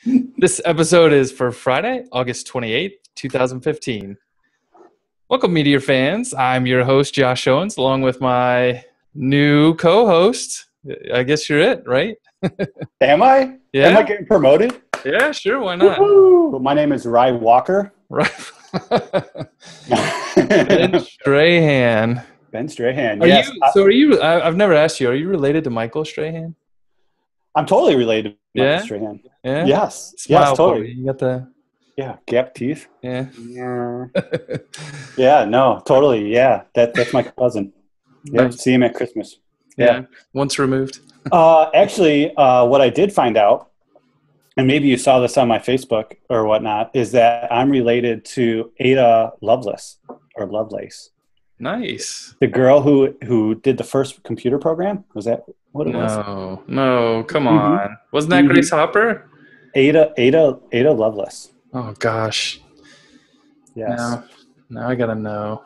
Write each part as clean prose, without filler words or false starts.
This episode is for Friday, August 28th, 2015. Welcome, Meteor fans. I'm your host, Josh Owens, along with my new co-host. I guess you're it, right? Am I? Yeah. Am I getting promoted? Yeah, sure. Why not? Woo-hoo. My name is Rye Walker. Right. Ben Strahan. Ben Strahan. Yes. Are you? I've never asked you. Are you related to Michael Strahan? I'm totally related to Michael Yeah? Strahan. Yeah. Yes. Smile Yes, totally. You got the. Yeah. Gap teeth. Yeah. Yeah. No. Totally. Yeah. That's my cousin. Yeah. Nice. See him at Christmas. Yeah. Once removed. Actually, what I did find out, and maybe you saw this on my Facebook or whatnot, is that I'm related to Ada Lovelace or Lovelace. Nice. The girl who did the first computer program. Was that what it was? No, come on. Wasn't that Grace Hopper? Ada Lovelace. Oh gosh. Yes. Now I gotta know.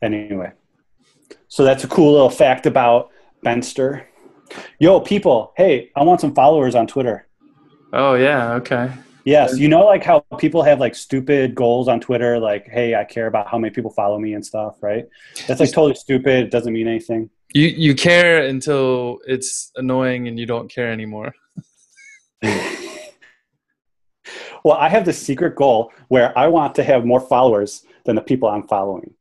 Anyway, so that's a cool little fact about Benster. Yo, people! Hey, I want some followers on Twitter. Oh yeah. Okay. Yes, you know, like how people have like stupid goals on Twitter, like, hey, I care about how many people follow me and stuff, right? That's like totally stupid. It doesn't mean anything. You care until it's annoying and you don't care anymore. Well, I have this secret goal where I want to have more followers than the people I'm following.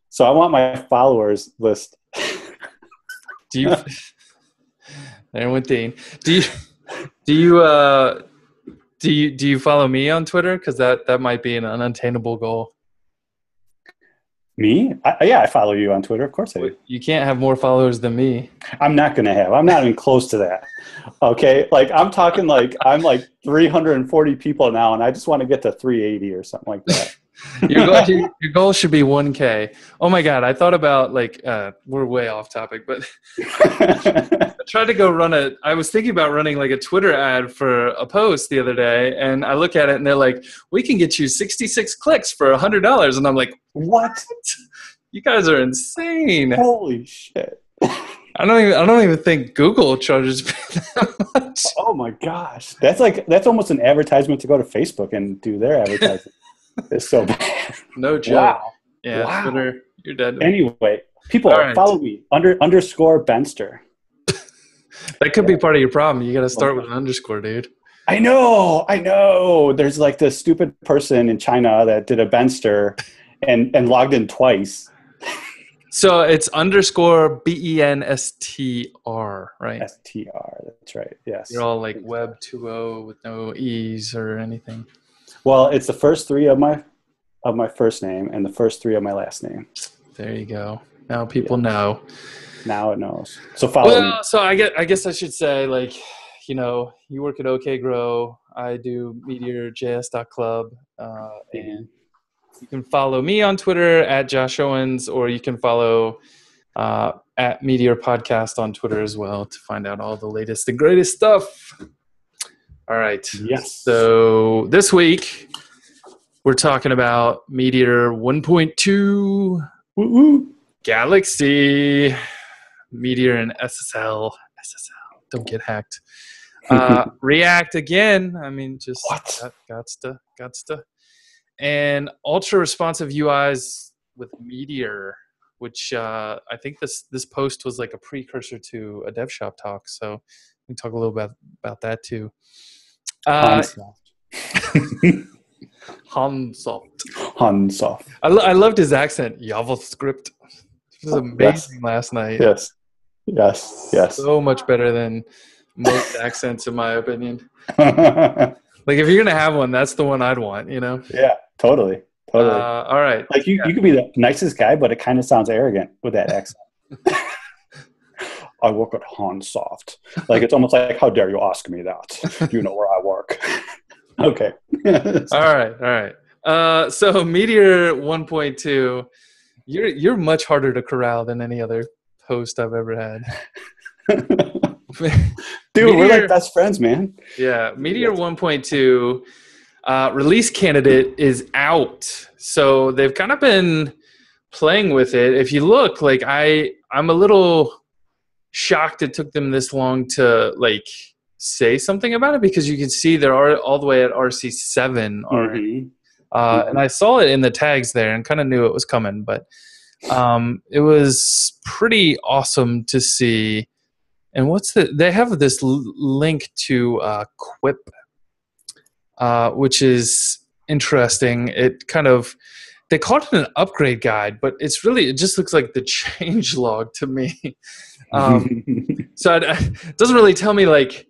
So I want my followers list. Do you? There went Dean. Do you follow me on Twitter? Because that might be an unattainable goal. Me? I follow you on Twitter. Of course I do. You can't have more followers than me. I'm not going to have. I'm not even close to that. Okay? Like, I'm talking like I'm like 340 people now, and I just want to get to 380 or something like that. Your goal should be 1K. Oh, my God. I thought about, like, we're way off topic, but I tried to go I was thinking about running, like, a Twitter ad for a post the other day, and I look at it, and they're like, we can get you 66 clicks for $100. And I'm like, what? You guys are insane. Holy shit. I don't even think Google charges me that much. Oh, my gosh. That's almost an advertisement to go to Facebook and do their advertising. It's so bad. No joke. Wow. Yeah, wow. Twitter, you're dead. Anyway, people, follow me. Underscore Benster. That could be part of your problem. You got to start with an underscore, dude. I know. There's like this stupid person in China that did a Benster and logged in twice. So it's underscore BENSTR, right? STR, that's right. Yes. You're all like Web 2.0 with no E's or anything. Well, it's the first three of my first name and the first three of my last name. There you go. Now people know. Now it knows. So follow me. So I guess I should say, like, you know, you work at OKGrow. I do Meteor.js.club. And you can follow me on Twitter at Josh Owens, or you can follow at Meteor Podcast on Twitter as well to find out all the latest and greatest stuff. All right. Yes. So this week we're talking about Meteor 1.2 Galaxy, Meteor and SSL. Don't get hacked. React again. I mean, just got to. And ultra responsive UIs with Meteor, which I think this post was like a precursor to a dev shop talk. So we can talk a little bit about that too. Hansoft. I loved his accent. JavaScript. It was amazing last night. Yes. So much better than most accents, in my opinion. Like, if you're gonna have one, that's the one I'd want. You know? Yeah. Totally. All right. Like you could be the nicest guy, but it kind of sounds arrogant with that accent. I work at Hansoft. Like, it's almost like, how dare you ask me that? You know where I work. Okay. All right. So Meteor 1.2, you're much harder to corral than any other host I've ever had. Dude, we're like best friends, man. Yeah. Meteor 1.2 release candidate is out. So they've kind of been playing with it. If you look, like, I'm a little shocked it took them this long to, like, say something about it because you can see they're all the way at RC7 already. And I saw it in the tags there and kind of knew it was coming, but it was pretty awesome to see. And they have this link to Quip, which is interesting. It kind of, they called it an upgrade guide, but it just looks like the change log to me. So it doesn't really tell me like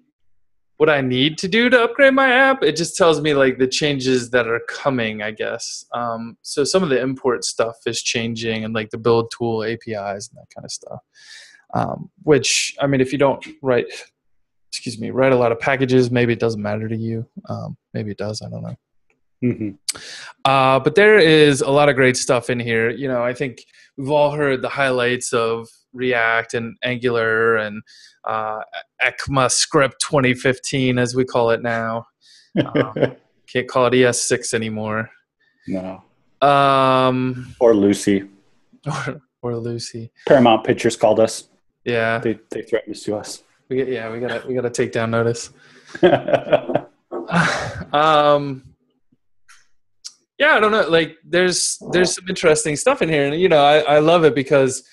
what I need to do to upgrade my app. It just tells me like the changes that are coming, I guess. So some of the import stuff is changing and like the build tool APIs and that kind of stuff. Which, I mean, if you don't write a lot of packages, maybe it doesn't matter to you. Maybe it does, I don't know. But there is a lot of great stuff in here. You know, I think we've all heard the highlights of React and Angular and ECMAScript 2015, as we call it now. Can't call it ES6 anymore. No. Or Lucy. Or Lucy. Paramount Pictures called us. Yeah. They threatened to sue us. We gotta take down notice. Yeah, I don't know. Like, there's some interesting stuff in here, and you know, I love it because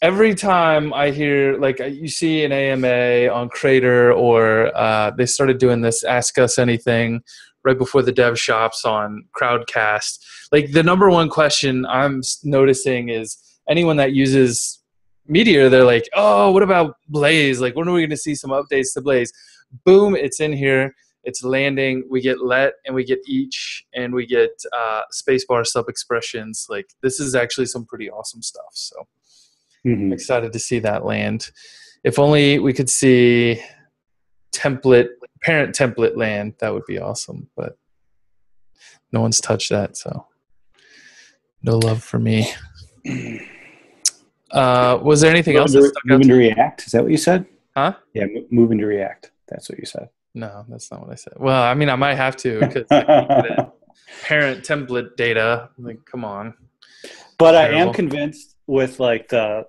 every time I hear, like, you see an AMA on Crater, or they started doing this Ask Us Anything right before the dev shops on Crowdcast. Like, the number one question I'm noticing is anyone that uses Meteor, they're like, oh, what about Blaze? Like, when are we going to see some updates to Blaze? Boom, it's in here. It's landing. We get let and we get each, and we get spacebar sub expressions. Like, this is actually some pretty awesome stuff. So I'm excited to see that land. If only we could see parent template land, that would be awesome. But no one's touched that, so no love for me. Was there anything else that stuck out? Moving to React? Is that what you said? Huh? Yeah, moving to React. That's what you said. No, that's not what I said. Well, I mean, I might have to because parent template data. Like, come on. But I am convinced with like the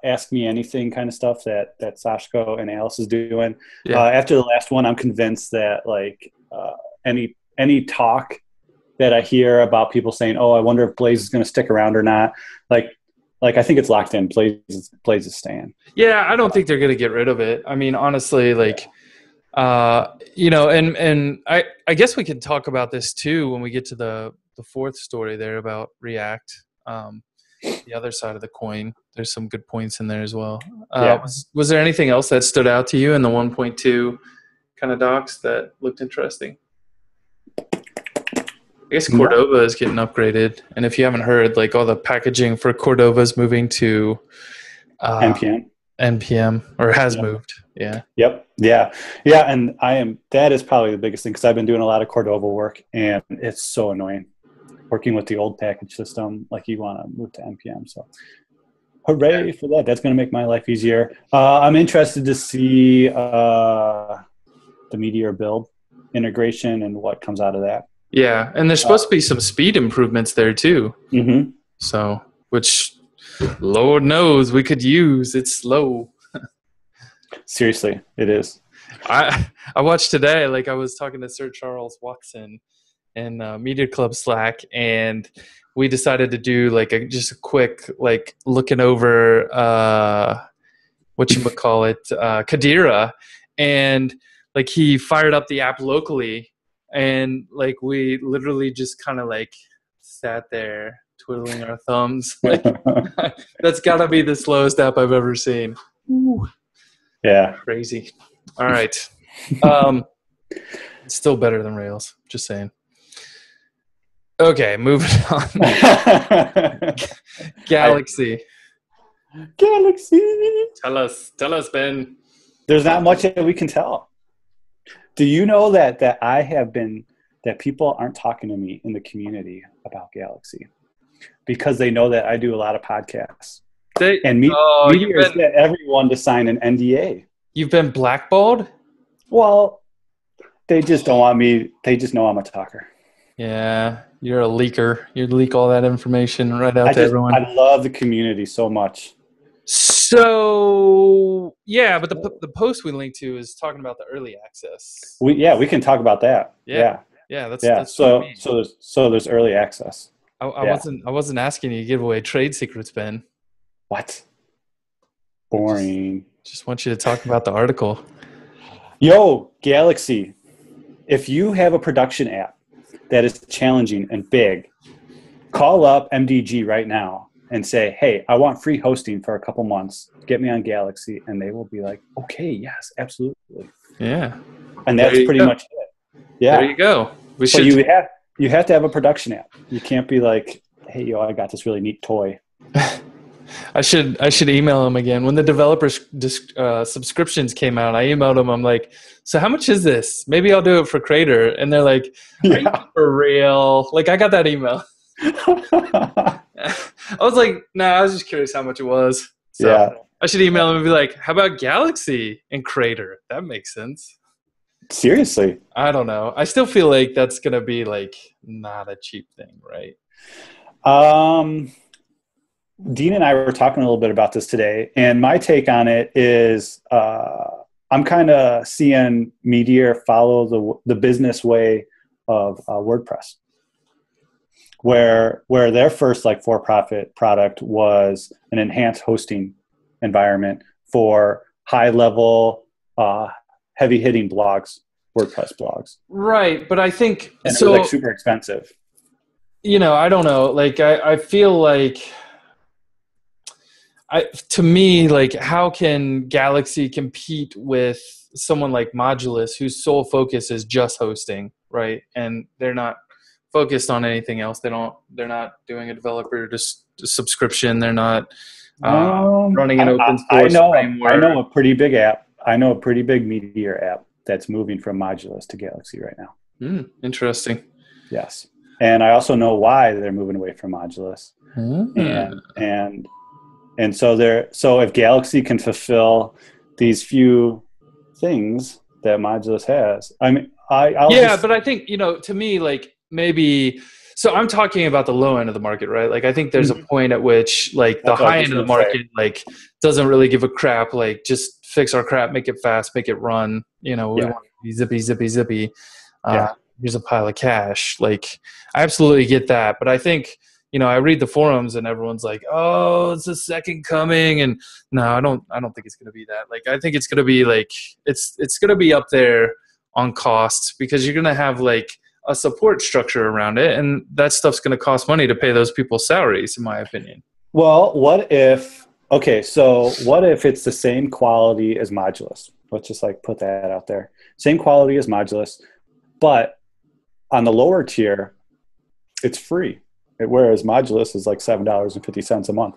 Ask Me Anything kind of stuff that Sashko and Alice is doing. Yeah. After the last one, I'm convinced that like any talk that I hear about people saying, "Oh, I wonder if Blaze is going to stick around or not," like I think it's locked in. Blaze is staying. Yeah, I don't think they're going to get rid of it. I mean, honestly, like. You know, and I guess we can talk about this too when we get to the fourth story there about React. The other side of the coin. There's some good points in there as well. Was there anything else that stood out to you in the 1.2 kind of docs that looked interesting? I guess Cordova is getting upgraded, and if you haven't heard, like all the packaging for Cordova is moving to NPM or has moved. Yeah. Yep. Yeah. And that is probably the biggest thing because I've been doing a lot of Cordova work and it's so annoying working with the old package system. Like, you want to move to NPM. So hooray for that. That's going to make my life easier. I'm interested to see the Meteor build integration and what comes out of that. Yeah. And there's supposed to be some speed improvements there too. So, which Lord knows we could use. It's slow. Seriously, it is. I watched today, like I was talking to Sir Charles Watson in Meteor Club Slack, and we decided to do like just a quick like looking over Kadira, and like he fired up the app locally, and like we literally just kind of like sat there twiddling our thumbs. Like, that's gotta be the slowest app I've ever seen. Ooh. Yeah. Crazy. All right. Still better than Rails. Just saying. Okay, moving on. Galaxy. Tell us, Ben. There's not much that we can tell. Do you know that people aren't talking to me in the community about Galaxy because they know that I do a lot of podcasts. Meteor has get everyone to sign an NDA. You've been blackballed? Well, they just don't want me. They just know I'm a talker. Yeah, you're a leaker. You leak all that information right out to everyone. I love the community so much. So yeah, but the post we linked to is talking about the early access. We can talk about that. Yeah. That's So there's early access. I wasn't asking you to give away trade secrets, Ben. What? Boring. Just want you to talk about the article. Yo, Galaxy, if you have a production app that is challenging and big, call up MDG right now and say, hey, I want free hosting for a couple months. Get me on Galaxy. And they will be like, okay, yes, absolutely. Yeah. And that's pretty much it. Yeah. There you go. You have to have a production app. You can't be like, hey, yo, I got this really neat toy. I should email them again. When the developer subscriptions came out, I emailed them. I'm like, so how much is this? Maybe I'll do it for Crater. And they're like, are you for real? Like, I got that email. I was like, I was just curious how much it was. So I should email them and be like, how about Galaxy and Crater? That makes sense. Seriously. I don't know. I still feel like that's going to be like not a cheap thing, right? Dean and I were talking a little bit about this today, and my take on it is I'm kind of seeing Meteor follow the business way of WordPress, where their first like for-profit product was an enhanced hosting environment for high-level, heavy-hitting blogs, WordPress blogs. Right, but I think and so it was like super expensive. I don't know. Like I feel like. To me, like, how can Galaxy compete with someone like Modulus, whose sole focus is just hosting, right? And they're not focused on anything else. They're not doing a developer subscription. They're not running an open source framework. I know a pretty big app. I know a pretty big Meteor app that's moving from Modulus to Galaxy right now. Interesting. Yes, and I also know why they're moving away from Modulus. And so if Galaxy can fulfill these few things that Modulus has, I mean, but I think, to me, like maybe, so I'm talking about the low end of the market, right? Like I think there's a point at which like the high end of the market, like doesn't really give a crap, like just fix our crap, make it fast, make it run. We want to be zippy. Here's a pile of cash. Like I absolutely get that. But I think, I read the forums and everyone's like, "Oh, it's the second coming," and no, I don't think it's going to be that. Like, I think it's going to be like it's going to be up there on costs because you're going to have like a support structure around it, and that stuff's going to cost money to pay those people's salaries, in my opinion. Well, what if it's the same quality as Modulus? Let's just like put that out there. Same quality as Modulus, but on the lower tier, it's free. Whereas Modulus is like $7.50 a month.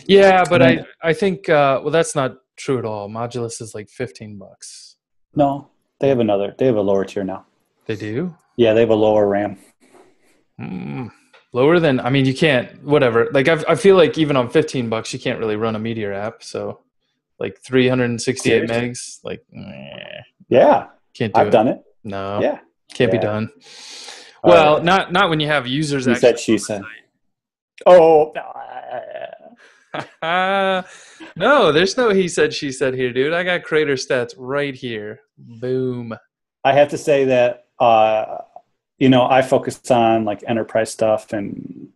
Yeah, but I think that's not true at all. Modulus is like $15. No, they have a lower tier now. They do? Yeah, they have a lower RAM. Lower than, I mean, you can't, whatever. Like I feel like even on $15, you can't really run a Meteor app. So like 368 megs, like, yeah, can't do it. I've done it. No, yeah, can't be done. Well, not when you have users. He said, she said. Oh. No, there's no he said, she said here, dude. I got Crater stats right here. Boom. I have to say that, I focus on like enterprise stuff and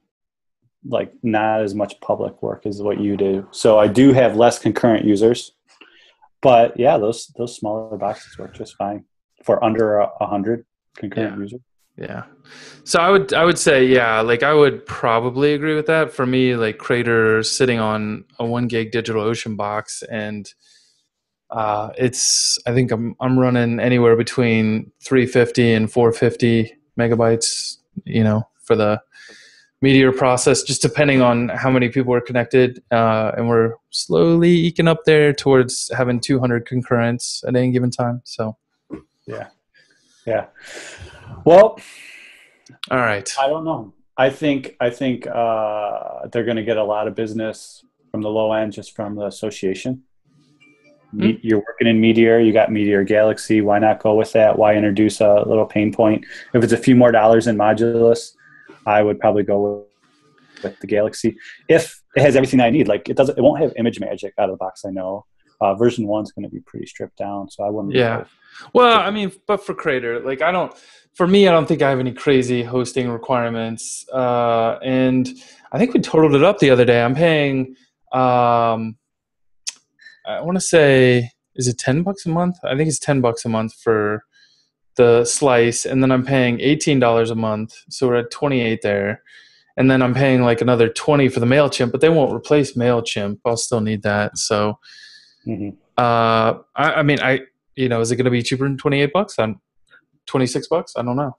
like not as much public work as what you do. So I do have less concurrent users. But yeah, those smaller boxes work just fine for under 100 concurrent users. Yeah. So I would say, like I would probably agree with that. For me, like Crater sitting on a 1 gig DigitalOcean box, and I think I'm running anywhere between 350 and 450 megabytes, for the Meteor process, just depending on how many people are connected. And we're slowly eking up there towards having 200 concurrents at any given time. So yeah. Well, all right. I don't know. I think they're going to get a lot of business from the low end just from the association. You're working in Meteor. You got Meteor Galaxy. Why not go with that? Why introduce a little pain point? If it's a few more dollars in Modulus, I would probably go with the Galaxy. If it has everything I need. Like it won't have image magic out of the box. I know version 1 is going to be pretty stripped down, so I wouldn't. Yeah. Well, I mean, but for Crater, like I don't think I have any crazy hosting requirements. And I think we totaled it up the other day. I'm paying, I want to say, is it $10 a month? I think it's $10 a month for the slice, and then I'm paying $18 a month, so we're at 28 there. And then I'm paying like another 20 for the MailChimp, but they won't replace MailChimp. I'll still need that. So, I mean, is it going to be cheaper than $28? On $26? I don't know.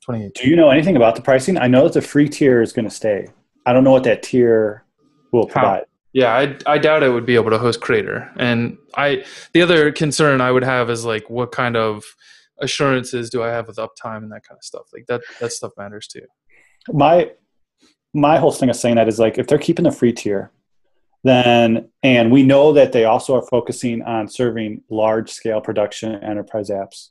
28. Do you know anything about the pricing? I know that the free tier is going to stay. I don't know what that tier will provide. Yeah, I doubt it would be able to host Crater. And the other concern I would have is like, what kind of assurances do I have with uptime and that kind of stuff? Like that stuff matters too. My whole thing of saying that is like, if they're keeping the free tier, then, and we know that they also are focusing on serving large scale production enterprise apps.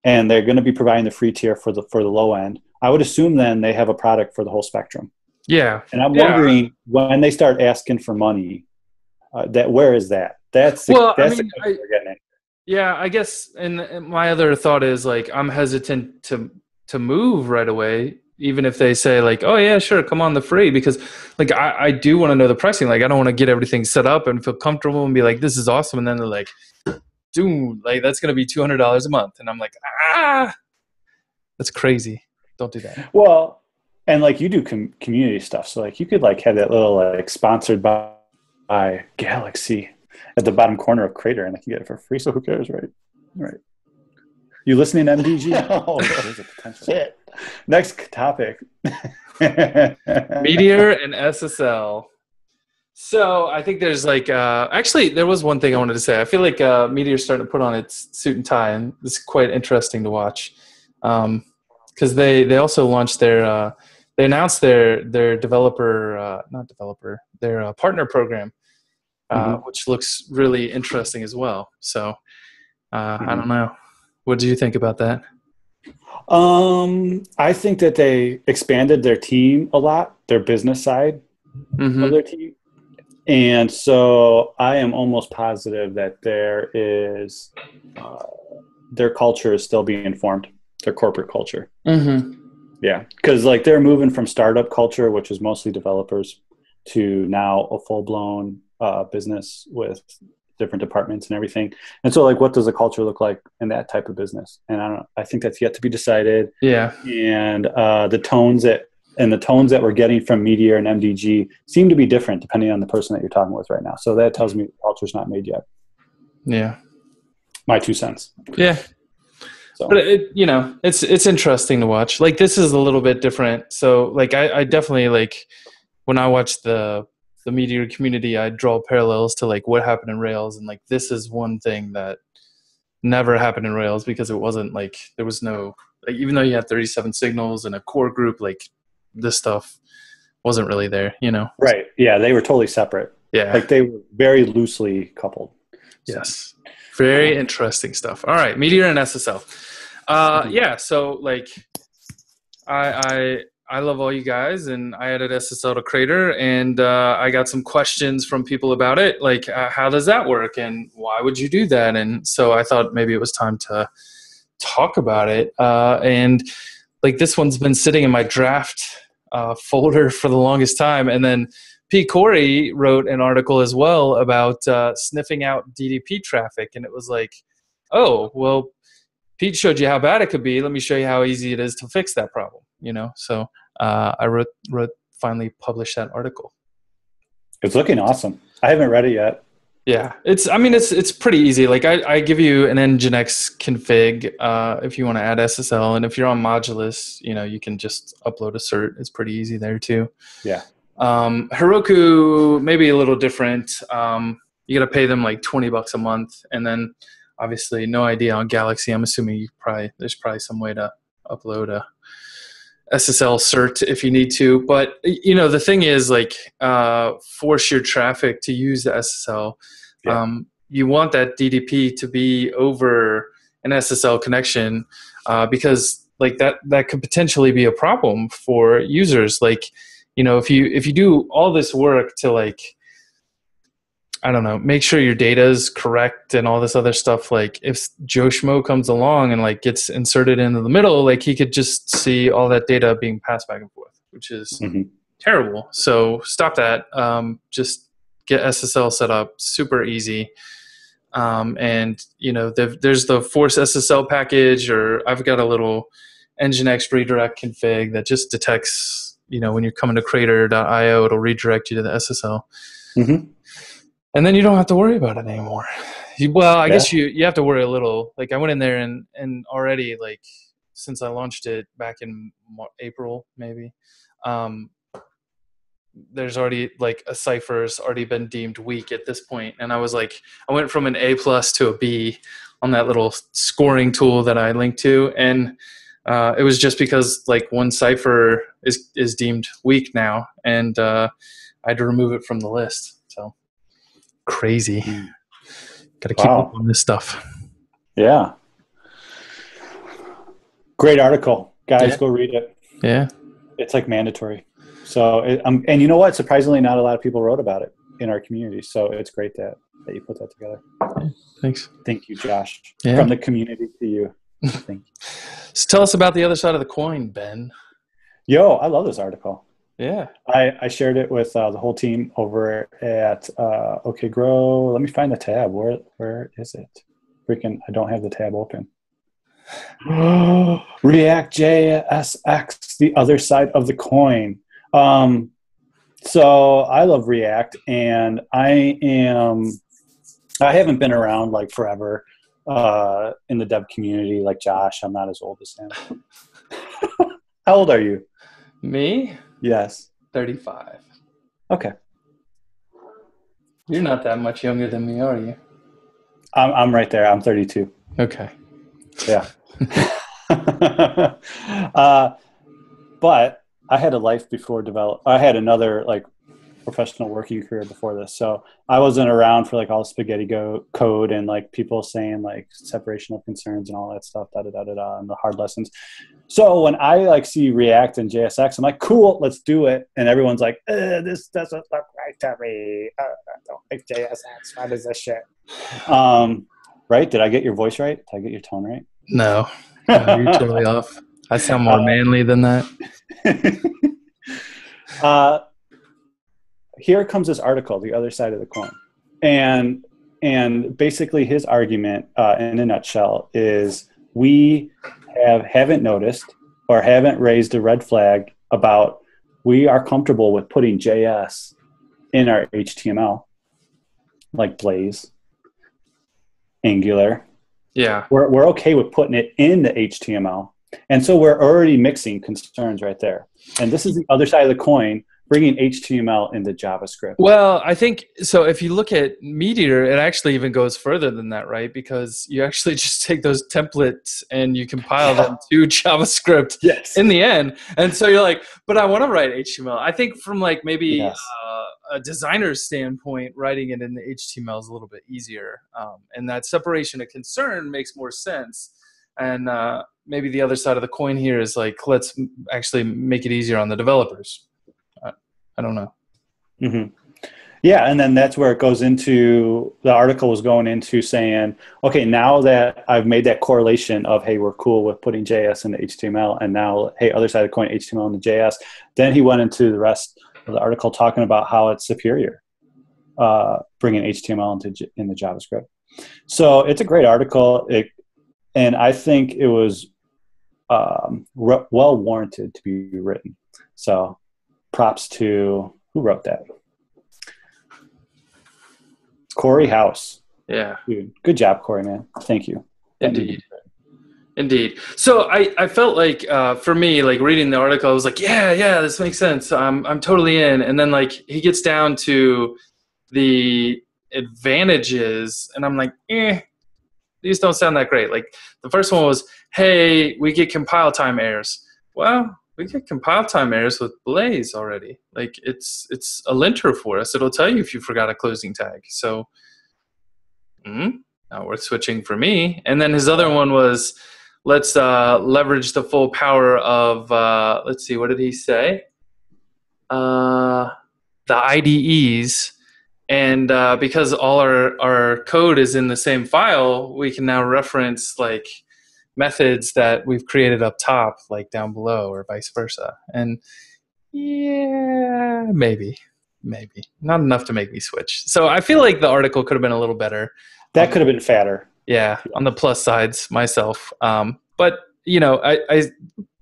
And they're going to be providing the free tier for the low end. I would assume then they have a product for the whole spectrum. Yeah. And I'm wondering when they start asking for money, where is that? That's the question we're getting at. Yeah, I guess. And my other thought is like, I'm hesitant to move right away, even if they say like, oh yeah, sure, come on the free, because like I do want to know the pricing. Like I don't want to get everything set up and feel comfortable and be like, this is awesome. And then they're like, dude, like that's going to be $200 a month. And I'm like, that's crazy. Don't do that. Well, and like you do community stuff. So like you could like have that little like sponsored by Galaxy at the bottom corner of Crater, and I can get it for free. So who cares, right? Right. You listening to MDG? Oh, there's a potential. Shit. Next topic. Meteor and SSL. So I think there's like, actually there was one thing I wanted to say. I feel like Meteor's starting to put on its suit and tie, and it's quite interesting to watch. Because they also launched they announced their developer, their partner program, which looks really interesting as well. So I don't know. What do you think about that? I think that they expanded their team a lot, their business side of their team. And so I am almost positive that their culture is still being formed, their corporate culture. Yeah, because like they're moving from startup culture, which is mostly developers, to now a full-blown business with different departments and everything. And so like, what does a culture look like in that type of business? And I think that's yet to be decided. Yeah. And the tones that we're getting from Meteor and MDG seem to be different depending on the person that you're talking with right now. So that tells me the culture's not made yet. Yeah. My 2 cents. Yeah. So. But it's interesting to watch. Like this is a little bit different. So like I definitely like when I watch the Meteor community, I draw parallels to like what happened in Rails, and like this is one thing that never happened in Rails because it wasn't like there was no like, even though you had 37 signals and a core group, like this stuff wasn't really there, Right. Yeah, they were totally separate. Yeah. Like they were very loosely coupled. So. Yes. Very interesting stuff. All right, Meteor and SSL. Yeah, so like I love all you guys, and I added SSL to Crater, and I got some questions from people about it, like how does that work, and why would you do that? And so I thought maybe it was time to talk about it. And like this one's been sitting in my draft folder for the longest time, and then P. Corey wrote an article as well about sniffing out DDP traffic, and it was like, oh, well, Pete showed you how bad it could be. Let me show you how easy it is to fix that problem. So I finally published that article. It's looking awesome. I haven't read it yet. Yeah, it's pretty easy. Like I give you an Nginx config if you want to add SSL, and if you're on Modulus, you can just upload a cert. It's pretty easy there too. Yeah. Heroku maybe a little different. You got to pay them like $20 a month, and then obviously no idea on Galaxy. I'm assuming there's probably some way to upload a SSL cert if you need to. But the thing is like force your traffic to use the SSL. Yeah. You want that DDP to be over an SSL connection because like that could potentially be a problem for users. Like if you do all this work to like, I don't know, make sure your data is correct and all this other stuff, like if Joe Schmo comes along and like gets inserted into the middle, like he could just see all that data being passed back and forth, which is terrible. So stop that. Just get SSL set up, super easy. And there's the Force SSL package, or I've got a little Nginx redirect config that just detects, when you're coming to crater.io, it'll redirect you to the SSL. And then you don't have to worry about it anymore. I guess you have to worry a little. Like I went in there and already, like, since I launched it back in April, maybe, there's already like a cipher's already been deemed weak at this point. And I was like, I went from an A+ to a B on that little scoring tool that I linked to. And it was just because like one cipher is deemed weak now. And I had to remove it from the list. So crazy. Got to keep up on this stuff. Yeah. Great article. Guys, go read it. Yeah. It's like mandatory. So, and you know what? Surprisingly, not a lot of people wrote about it in our community. So it's great that you put that together. Yeah, thanks. Thank you, Josh. Yeah. From the community to you. Thank you. So tell us about the other side of the coin, Ben. Yo, I love this article. Yeah. I shared it with the whole team over at OK Grow. Let me find the tab. Where is it? Freaking, I don't have the tab open. React.js, the other side of the coin. So I love React, and I haven't been around like forever in the dev community like Josh. I'm not as old as him. How old are you? Me? Yes. 35. Okay. You're not that much younger than me, are you? I'm right there. I'm 32. Okay. Yeah. But I had a life before I had another like professional working career before this. So I wasn't around for like all the spaghetti code and like people saying like separation of concerns and all that stuff, and the hard lessons. So when I like see React and JSX, I'm like, cool, let's do it. And everyone's like, this doesn't look right to me. I don't like JSX. What is this shit? Right? Did I get your voice right? Did I get your tone right? No, you're totally off. I sound more manly than that. Here comes this article, The Other Side of the Coin. And basically his argument in a nutshell is we haven't noticed or haven't raised a red flag about we are comfortable with putting JS in our HTML, like Blaze, Angular. Yeah. We're okay with putting it in the HTML. And so we're already mixing concerns right there. And this is the other side of the coin, bringing HTML into JavaScript. Well, I think, so if you look at Meteor, it actually even goes further than that, right? Because you actually just take those templates and you compile them to JavaScript in the end. And so you're like, but I want to write HTML. I think from like maybe a designer's standpoint, writing it in the HTML is a little bit easier. And that separation of concern makes more sense. And maybe the other side of the coin here is like, let's actually make it easier on the developers. I don't know. Mm-hmm. Yeah, and then that's where it goes into, the article was going into saying, okay, now that I've made that correlation of, hey, we're cool with putting JS into HTML, and now, hey, other side of the coin, HTML into JS, then he went into the rest of the article talking about how it's superior, bringing HTML into JavaScript. So it's a great article, and I think it was well warranted to be written. So props to, who wrote that? Corey House. Yeah. Dude, good job, Corey, man. Thank you. Indeed. So I felt like, for me, like reading the article, I was like, yeah, this makes sense. I'm totally in. And then like he gets down to the advantages and I'm like, these don't sound that great. Like the first one was, hey, we get compile time errors. Well, we get compile time errors with Blaze already. Like it's a linter for us. It'll tell you if you forgot a closing tag. So not worth switching for me. And then his other one was, let's leverage the full power of, let's see, what did he say? the IDEs. And because all our code is in the same file, we can now reference like methods that we've created up top, like down below, or vice versa. And yeah, maybe not enough to make me switch. So I feel like the article could have been a little better. That could have been fatter. Yeah, on the plus sides myself. But you know, I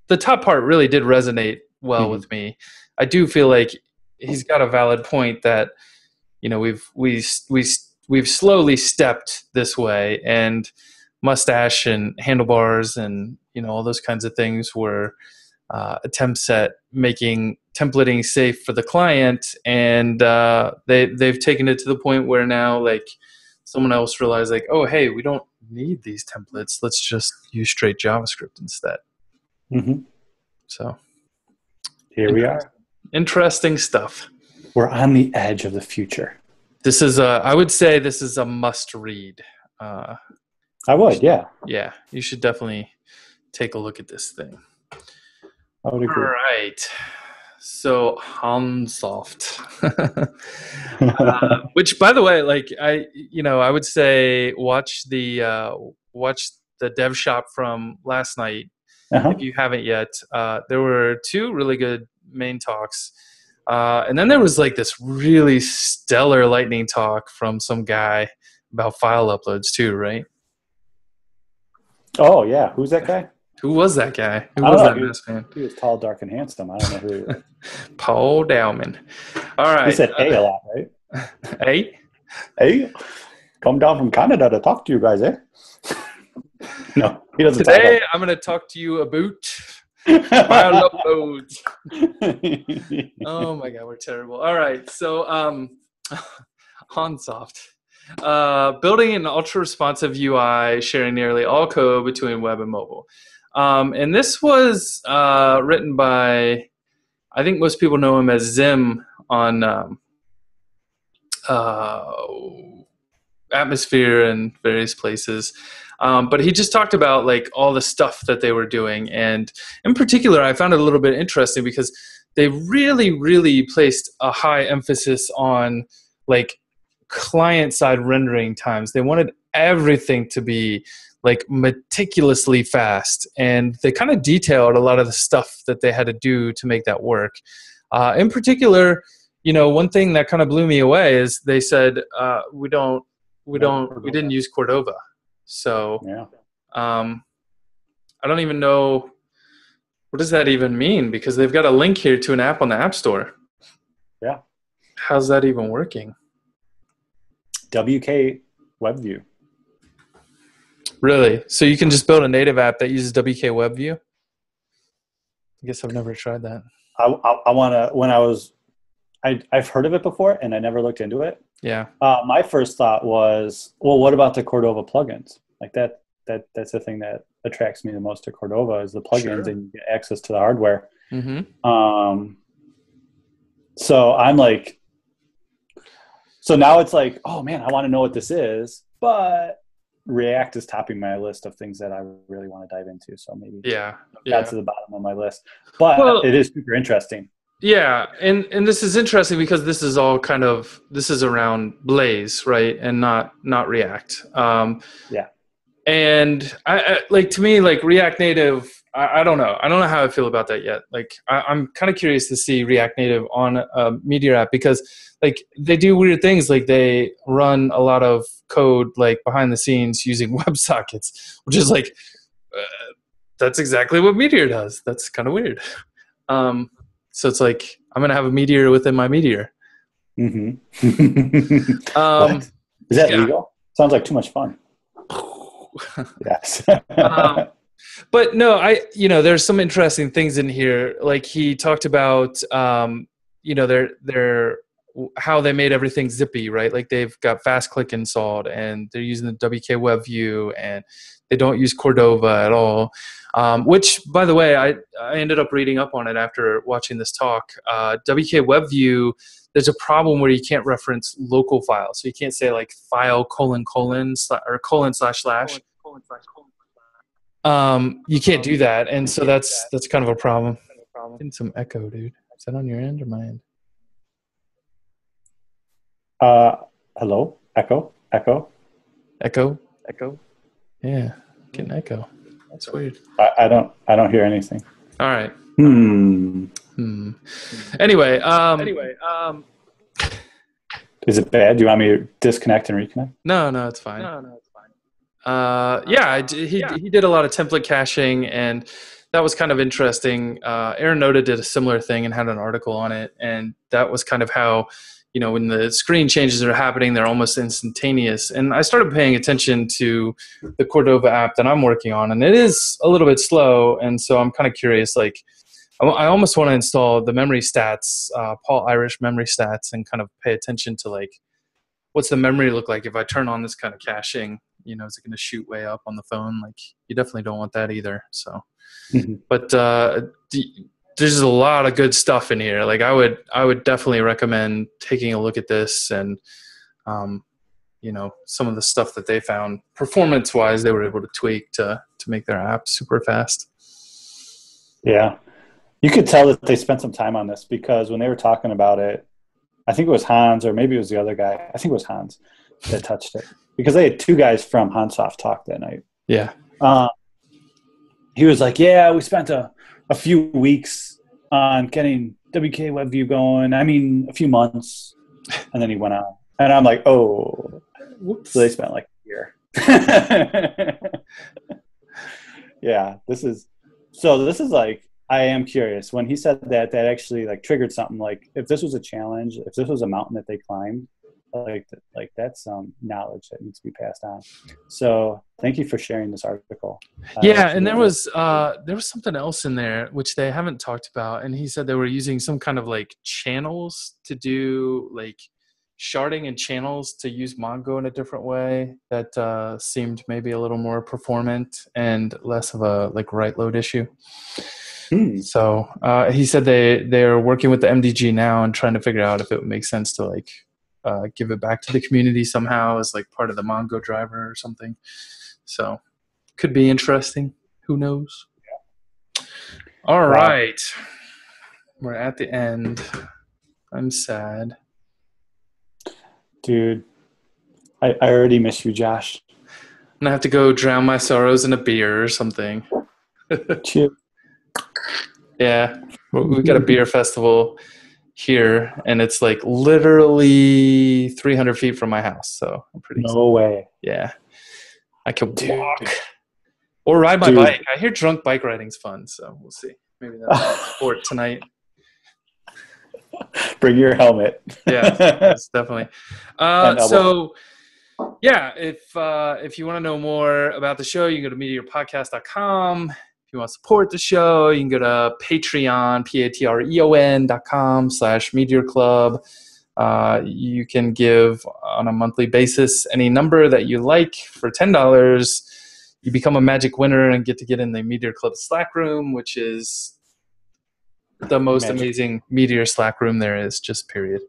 the top part really did resonate well with me. I do feel like he's got a valid point that, you know, we've slowly stepped this way, and mustache and handlebars and, you know, all those kinds of things were attempts at making templating safe for the client, and they've taken it to the point where now like someone else realized like, oh hey, we don't need these templates, let's just use straight JavaScript instead. So here we are. Interesting stuff. We're on the edge of the future. This is I would say this is a must read. I would, yeah. Yeah, you should definitely take a look at this thing. I would agree. All right. So Hansoft, which by the way, like I would say watch the dev shop from last night if you haven't yet. There were 2 really good main talks. And then there was like this really stellar lightning talk from some guy about file uploads too, right? Oh yeah, who's that guy? Who was that guy? Who was that best man? He was tall, dark, and handsome. I don't know who he was. Paul Dowman. All right. He said "hey" a lot, right? Hey? Hey, come down from Canada to talk to you guys, eh? No, he doesn't. Today I'm going to talk to you about file uploads. Oh my God, we're terrible. All right. So Hansoft. Building an ultra-responsive UI, sharing nearly all code between web and mobile. And this was written by, I think most people know him as Zim on Atmosphere and various places. But he just talked about like all the stuff that they were doing. And in particular, I found it a little bit interesting because they really, really placed a high emphasis on like client-side rendering times. They wanted everything to be like meticulously fast, and they kind of detailed a lot of the stuff that they had to do to make that work. In particular, you know, one thing that kind of blew me away is they said we didn't use Cordova. So yeah. I don't even know, what does that even mean? Because they've got a link here to an app on the App Store. Yeah. How's that even working? WK WebView. Really? So you can just build a native app that uses WK WebView? I guess I've never tried that. I want to, I've heard of it before and I never looked into it. Yeah. My first thought was, well, what about the Cordova plugins? Like that's the thing that attracts me the most to Cordova is the plugins, and you get access to the hardware. So I'm like, so now it's like, oh man, I want to know what this is, but React is topping my list of things that I really want to dive into. So maybe that's at the bottom of my list, but it is super interesting. Yeah. And this is interesting because this is all this is around Blaze, right? And not React. Yeah. And I like, to me, like React Native, I don't know. I don't know how I feel about that yet. Like I'm kind of curious to see React Native on a Meteor app because like they do weird things. Like they run a lot of code like behind the scenes using WebSockets, which is like, that's exactly what Meteor does. That's kind of weird. So it's like, I'm going to have a Meteor within my Meteor. Is that legal? Sounds like too much fun. Yes. But no, there's some interesting things in here. Like he talked about, their how they made everything zippy, right? Like they've got fast click installed and they're using the WK WebView and they don't use Cordova at all. Which, by the way, I ended up reading up on it after watching this talk. WK WebView, there's a problem where you can't reference local files. So you can't say like file : or : // You can't do that. And so that's kind of a problem. Getting some echo, dude. Is that on your end or my end? Hello? Echo? Echo? Yeah, getting echo. That's weird. I don't hear anything. All right. Anyway, is it bad? Do you want me to disconnect and reconnect? No, it's fine. He did a lot of template caching, and that was kind of interesting. Aaron Noda did a similar thing and had an article on it, and that was kind of how, when the screen changes are happening, they're almost instantaneous. And I started paying attention to the Cordova app that I'm working on, and it is a little bit slow, and so I'm kind of curious, like, I almost want to install the memory stats, Paul Irish memory stats, and kind of pay attention to, like, what's the memory look like if I turn on this kind of caching? Is it going to shoot way up on the phone? Like, you definitely don't want that either. So, but there's a lot of good stuff in here. Like, I would definitely recommend taking a look at this, and some of the stuff that they found performance wise, they were able to tweak to make their app super fast. Yeah. You could tell that they spent some time on this, because when they were talking about it, I think it was Hans, or maybe it was the other guy. I think it was Hans that touched it, because they had two guys from Hansoft talk that night. Yeah. He was like, yeah, we spent a few weeks on getting WK WebView going. I mean, a few months. And then he went on. And I'm like, oh, whoops. So they spent like a year. Yeah, this is like, I am curious. When he said that actually like triggered something. Like, if this was a challenge, if this was a mountain that they climbed, like that's some knowledge that needs to be passed on. So thank you for sharing this article. Yeah, and there was something else in there which they haven't talked about, and he said they were using some kind of like channels to do like sharding and channels to use Mongo in a different way that seemed maybe a little more performant and less of a like write load issue. So he said they're working with the MDG now and trying to figure out if it would make sense to like give it back to the community somehow as like part of the Mongo driver or something. So could be interesting. Who knows? Yeah. All right. We're at the end. I'm sad. Dude, I already miss you, Josh. I'm going to have to go drown my sorrows in a beer or something. Cheers. Yeah, we've got a beer festival here, and it's like literally 300 feet from my house. So I'm pretty excited. No way. Yeah, I can walk or ride my bike. I hear drunk bike riding's fun, so we'll see. Maybe that's sport tonight. Bring your helmet. Yeah, that's definitely. So, yeah, if you want to know more about the show, you can go to meteorpodcast.com. If you want to support the show, you can go to Patreon, patreon.com/Meteor Club. You can give on a monthly basis any number that you like. For $10, you become a magic winner and get to get in the Meteor Club Slack room, which is the most amazing Meteor Slack room there is, just period.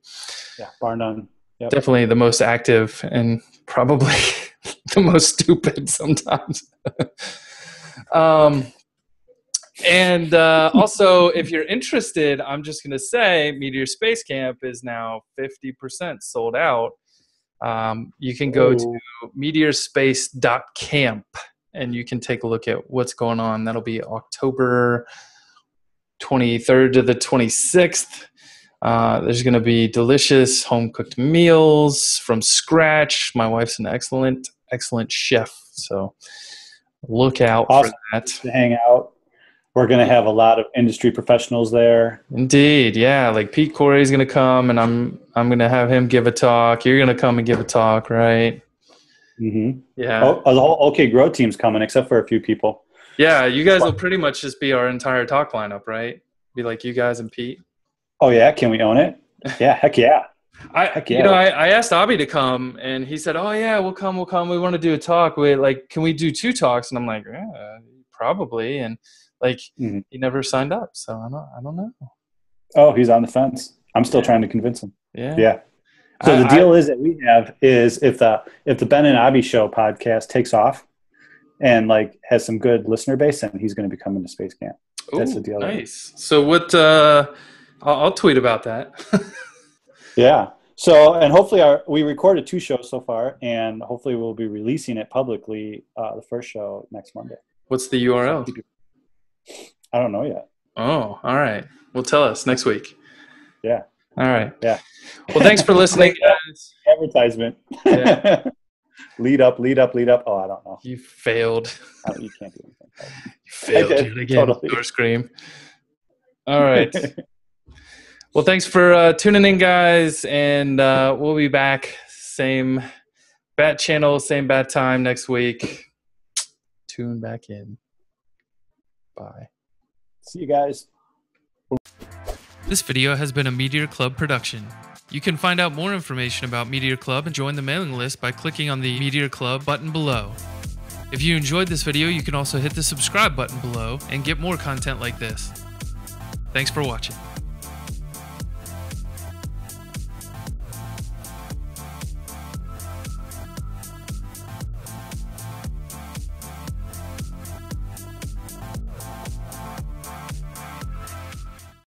Yeah, bar none. Yep. Definitely the most active and probably the most stupid sometimes. And also, if you're interested, I'm just going to say Meteor Space Camp is now 50% sold out. You can go to meteorspace.camp, and you can take a look at what's going on. That'll be October 23rd to the 26th. There's going to be delicious home-cooked meals from scratch. My wife's an excellent chef, so look out for that. To hang out. We're going to have a lot of industry professionals there. Indeed, yeah. Like Pete Corey's going to come, and I'm going to have him give a talk. You're going to come and give a talk, right? Mm-hmm. Yeah. The whole OK Grow team's coming, except for a few people. Yeah, you guys will pretty much just be our entire talk lineup, right? Be like you guys and Pete. Oh yeah, can we own it? Yeah, heck yeah. I asked Abby to come, and he said, "Oh yeah, we'll come. We want to do a talk. Can we do 2 talks?" And I'm like, "Yeah, probably." And he never signed up, so I don't know. Oh, he's on the fence. I'm still trying to convince him. Yeah. So the deal is that we have is if the Ben and Abby Show podcast takes off and has some good listener base, then he's going to be coming to Space Camp. That's the deal. Nice. So what I'll tweet about that. Yeah. So, and hopefully we recorded 2 shows so far, and hopefully we'll be releasing it publicly, the first show next Monday. What's the URL? I don't know yet. Oh, all right. Well, tell us next week. Yeah. All right. Yeah. Well, thanks for listening, guys. Advertisement. Yeah. lead up. Oh, I don't know. You failed. You can't do anything. You failed yet again. Totally. Door scream. All right. Well, thanks for tuning in, guys, and we'll be back. Same bat channel, same bat time next week. Tune back in. Bye. See you guys. This video has been a Meteor Club production. You can find out more information about Meteor Club and join the mailing list by clicking on the Meteor Club button below. If you enjoyed this video, you can also hit the subscribe button below and get more content like this. Thanks for watching.